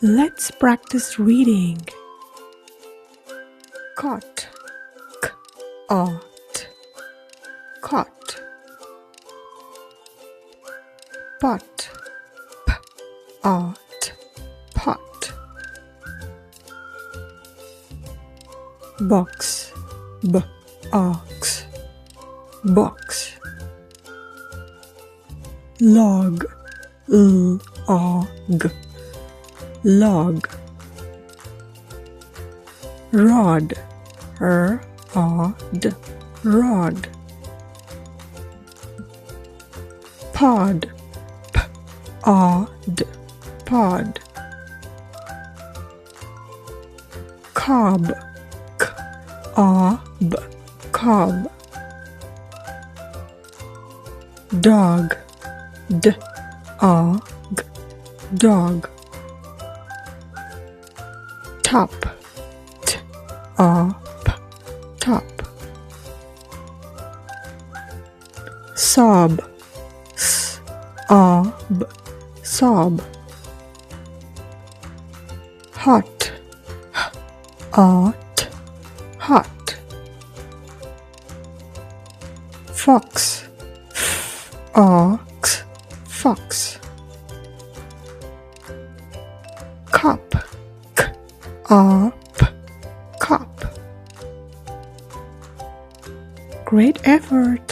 Let's practice reading. Cot, k-ot, cot. Pot, p-ot, pot. Box, b-ox, box. Log, l-og, log. Rod, r-od, rod. Pod, p-od, pod. Cob, k-ob, cob. Dog, d-og, dog. Top, t-op, top. Sob, s-ob, sob. Hot, h-ot, hot. Fox, f-ox, fox. Cop, k-op, cop. Great effort!